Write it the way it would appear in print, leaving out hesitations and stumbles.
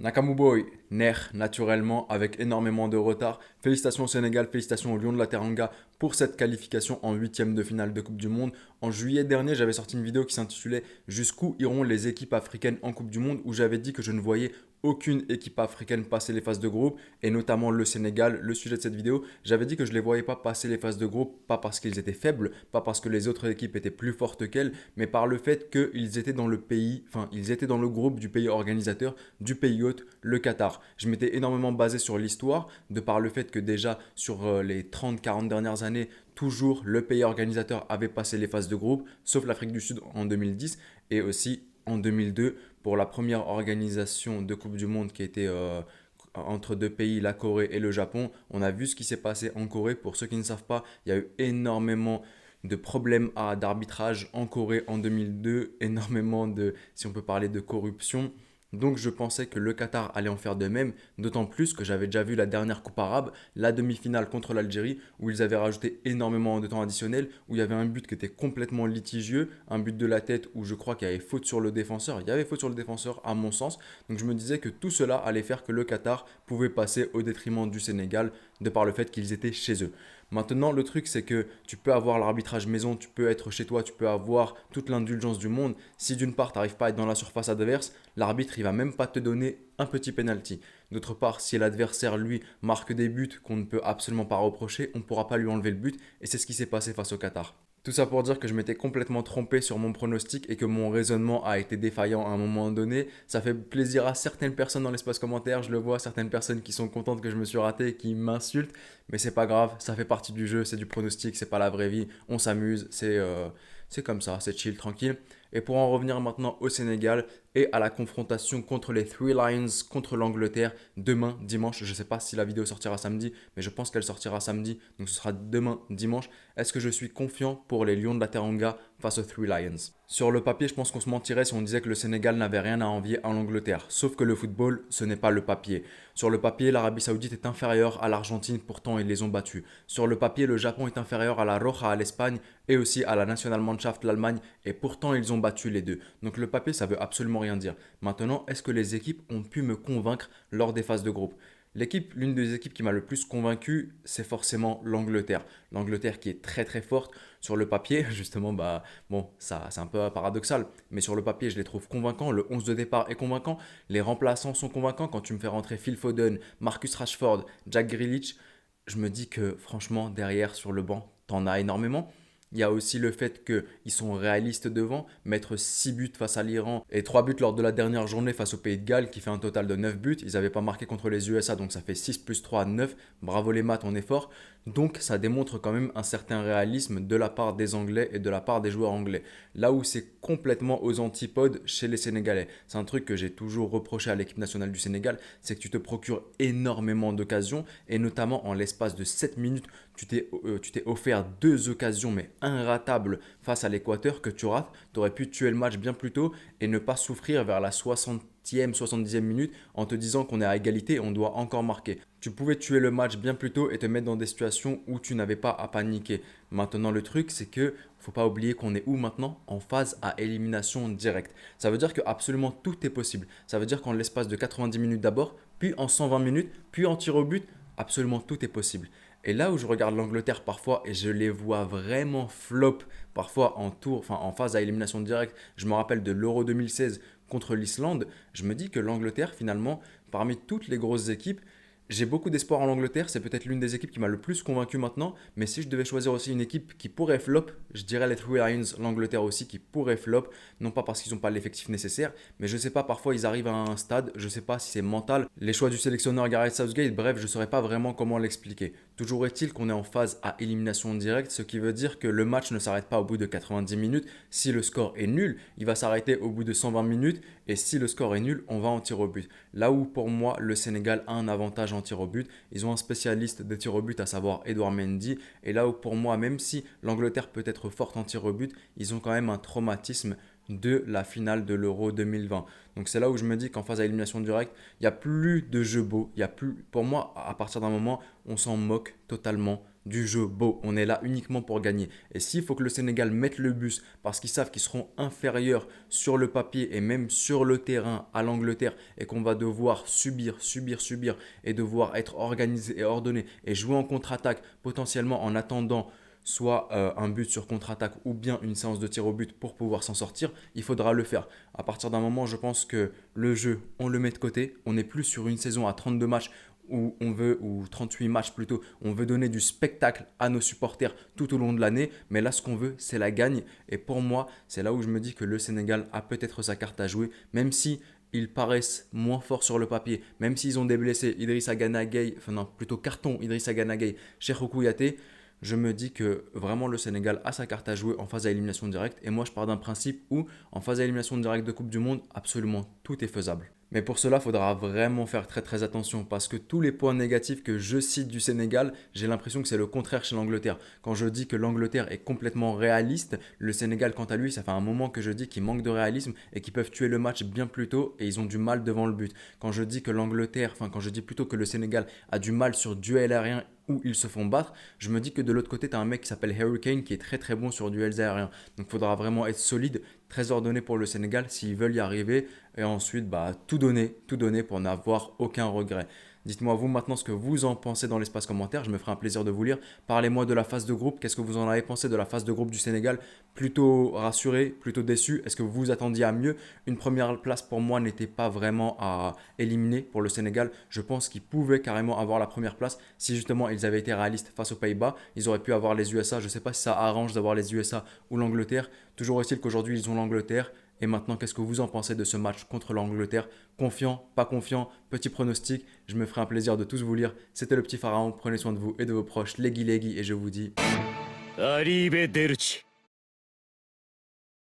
Nakamou Boy naît naturellement avec énormément de retard. Félicitations au Sénégal, félicitations au Lion de la Teranga pour cette qualification en huitième de finale de Coupe du Monde. En juillet dernier, j'avais sorti une vidéo qui s'intitulait Jusqu'où iront les équipes africaines en Coupe du Monde où j'avais dit que je ne voyais aucune équipe africaine passer les phases de groupe et notamment le Sénégal, le sujet de cette vidéo. J'avais dit que je ne les voyais pas passer les phases de groupe, pas parce qu'ils étaient faibles, pas parce que les autres équipes étaient plus fortes qu'elles, mais par le fait qu'ils étaient dans le pays, enfin ils étaient dans le groupe du pays organisateur, du pays hôte, le Qatar. Je m'étais énormément basé sur l'histoire, de par le fait que déjà sur les 30-40 dernières années, toujours le pays organisateur avait passé les phases de groupe, sauf l'Afrique du Sud en 2010 et aussi en 2002 pour la première organisation de Coupe du Monde qui était entre deux pays, la Corée et le Japon. On a vu ce qui s'est passé en Corée. Pour ceux qui ne savent pas, il y a eu énormément de problèmes d'arbitrage en Corée en 2002, énormément de, si on peut parler de corruption. Donc je pensais que le Qatar allait en faire de même, d'autant plus que j'avais déjà vu la dernière Coupe arabe, la demi-finale contre l'Algérie, où ils avaient rajouté énormément de temps additionnel, où il y avait un but qui était complètement litigieux, un but de la tête où je crois qu'il y avait faute sur le défenseur. Il y avait faute sur le défenseur à mon sens. Donc je me disais que tout cela allait faire que le Qatar pouvait passer au détriment du Sénégal, de par le fait qu'ils étaient chez eux. Maintenant, le truc, c'est que tu peux avoir l'arbitrage maison, tu peux être chez toi, tu peux avoir toute l'indulgence du monde. Si d'une part, tu n'arrives pas à être dans la surface adverse, l'arbitre, il va même pas te donner un petit penalty. D'autre part, si l'adversaire, lui, marque des buts qu'on ne peut absolument pas reprocher, on ne pourra pas lui enlever le but. Et c'est ce qui s'est passé face au Qatar. Tout ça pour dire que je m'étais complètement trompé sur mon pronostic et que mon raisonnement a été défaillant à un moment donné. Ça fait plaisir à certaines personnes dans l'espace commentaire, je le vois, certaines personnes qui sont contentes que je me suis raté et qui m'insultent, mais c'est pas grave, ça fait partie du jeu, c'est du pronostic, c'est pas la vraie vie, on s'amuse, c'est comme ça, c'est chill, tranquille. Et pour en revenir maintenant au Sénégal et à la confrontation contre les Three Lions contre l'Angleterre demain dimanche, je ne sais pas si la vidéo sortira samedi, mais je pense qu'elle sortira samedi, donc ce sera demain dimanche. Est-ce que je suis confiant pour les Lions de la Teranga face aux Three Lions? Sur le papier, je pense qu'on se mentirait si on disait que le Sénégal n'avait rien à envier à l'Angleterre. Sauf que le football, ce n'est pas le papier. Sur le papier, l'Arabie Saoudite est inférieure à l'Argentine, pourtant ils les ont battus. Sur le papier, le Japon est inférieur à la Roja à l'Espagne et aussi à la Nationalmannschaft l'Allemagne, et pourtant ils ont battu les deux. Donc le papier, ça veut absolument rien dire. Maintenant, est-ce que les équipes ont pu me convaincre lors des phases de groupe? L'une des équipes qui m'a le plus convaincu, c'est forcément l'Angleterre. L'Angleterre qui est très très forte sur le papier, justement, bah bon, ça c'est un peu paradoxal, mais sur le papier, je les trouve convaincants. Le 11 de départ est convaincant, les remplaçants sont convaincants. Quand tu me fais rentrer Phil Foden, Marcus Rashford, Jack Grealish, je me dis que franchement, derrière sur le banc, t'en as énormément. Il y a aussi le fait qu'ils sont réalistes devant, mettre 6 buts face à l'Iran et 3 buts lors de la dernière journée face au Pays de Galles qui fait un total de 9 buts. Ils n'avaient pas marqué contre les USA donc ça fait 6 plus 3, 9. Bravo les maths, on est fort. Donc ça démontre quand même un certain réalisme de la part des Anglais et de la part des joueurs anglais. Là où c'est complètement aux antipodes chez les Sénégalais. C'est un truc que j'ai toujours reproché à l'équipe nationale du Sénégal, c'est que tu te procures énormément d'occasions et notamment en l'espace de 7 minutes, tu t'es offert deux occasions mais inratables face à l'Équateur que tu rates. Tu aurais pu tuer le match bien plus tôt et ne pas souffrir vers la 60e, 70e minute en te disant qu'on est à égalité et on doit encore marquer. Tu pouvais tuer le match bien plus tôt et te mettre dans des situations où tu n'avais pas à paniquer. Maintenant, le truc, c'est que faut pas oublier qu'on est où maintenant? En phase à élimination directe. Ça veut dire que absolument tout est possible. Ça veut dire qu'en l'espace de 90 minutes d'abord, puis en 120 minutes, puis en tir au but, absolument tout est possible. Et là où je regarde l'Angleterre parfois et je les vois vraiment flop, parfois en tour, enfin en phase à élimination directe, je me rappelle de l'Euro 2016 contre l'Islande, je me dis que l'Angleterre finalement, parmi toutes les grosses équipes, j'ai beaucoup d'espoir en Angleterre, c'est peut-être l'une des équipes qui m'a le plus convaincu maintenant, mais si je devais choisir aussi une équipe qui pourrait flop, je dirais les Three Lions, l'Angleterre aussi qui pourrait flop, non pas parce qu'ils n'ont pas l'effectif nécessaire, mais je sais pas, parfois ils arrivent à un stade, je sais pas si c'est mental, les choix du sélectionneur Gareth Southgate, bref, je saurais pas vraiment comment l'expliquer. Toujours est-il qu'on est en phase à élimination directe, ce qui veut dire que le match ne s'arrête pas au bout de 90 minutes, si le score est nul, il va s'arrêter au bout de 120 minutes, et si le score est nul, on va en tir au but. Là où pour moi le Sénégal a un avantage en tir au but, ils ont un spécialiste de tir au but à savoir Edouard Mendy. Et là où pour moi, même si l'Angleterre peut être forte en tir au but, ils ont quand même un traumatisme de la finale de l'Euro 2020. Donc c'est là où je me dis qu'en phase à élimination directe, il n'y a plus de jeu beau. Il y a plus, pour moi, à partir d'un moment, on s'en moque totalement du jeu beau. On est là uniquement pour gagner. Et s'il faut que le Sénégal mette le bus parce qu'ils savent qu'ils seront inférieurs sur le papier et même sur le terrain à l'Angleterre et qu'on va devoir subir et devoir être organisé et ordonné et jouer en contre-attaque potentiellement en attendant soit un but sur contre-attaque ou bien une séance de tir au but pour pouvoir s'en sortir, il faudra le faire. À partir d'un moment, je pense que le jeu, on le met de côté. On n'est plus sur une saison à 32 matchs où on veut, ou 38 matchs plutôt, on veut donner du spectacle à nos supporters tout au long de l'année. Mais là, ce qu'on veut, c'est la gagne. Et pour moi, c'est là où je me dis que le Sénégal a peut-être sa carte à jouer, même si ils paraissent moins forts sur le papier, même s'ils ont des blessés, Idrissa Gana Gueye, enfin non, plutôt carton Idrissa Gana Gueye, Cheikhou Kouyaté, je me dis que vraiment le Sénégal a sa carte à jouer en phase à élimination directe. Et moi, je pars d'un principe où, en phase à élimination directe de Coupe du Monde, absolument tout est faisable. Mais pour cela, il faudra vraiment faire très attention parce que tous les points négatifs que je cite du Sénégal, j'ai l'impression que c'est le contraire chez l'Angleterre. Quand je dis que l'Angleterre est complètement réaliste, le Sénégal, quant à lui, ça fait un moment que je dis qu'ils manquent de réalisme et qu'ils peuvent tuer le match bien plus tôt et ils ont du mal devant le but. Quand je dis que quand je dis plutôt que le Sénégal a du mal sur duel aérien où ils se font battre, je me dis que de l'autre côté, tu as un mec qui s'appelle Harry Kane qui est très bon sur duels aériens. Donc il faudra vraiment être solide, très ordonné pour le Sénégal s'ils veulent y arriver et ensuite tout donner pour n'avoir aucun regret. Dites-moi vous maintenant ce que vous en pensez dans l'espace commentaire, je me ferai un plaisir de vous lire. Parlez-moi de la phase de groupe, qu'est-ce que vous en avez pensé de la phase de groupe du Sénégal? Plutôt rassuré, plutôt déçu? Est-ce que vous vous attendiez à mieux? Une première place pour moi n'était pas vraiment à éliminer pour le Sénégal. Je pense qu'ils pouvaient carrément avoir la première place si justement ils avaient été réalistes face aux Pays-Bas. Ils auraient pu avoir les USA, je ne sais pas si ça arrange d'avoir les USA ou l'Angleterre. Toujours est-il qu'aujourd'hui ils ont l'Angleterre. Et maintenant, qu'est-ce que vous en pensez de ce match contre l'Angleterre? Confiant, pas confiant, petit pronostic? Je me ferai un plaisir de tous vous lire. C'était le petit pharaon, prenez soin de vous et de vos proches, Leggy Leggy, et je vous dis... Arrivederci.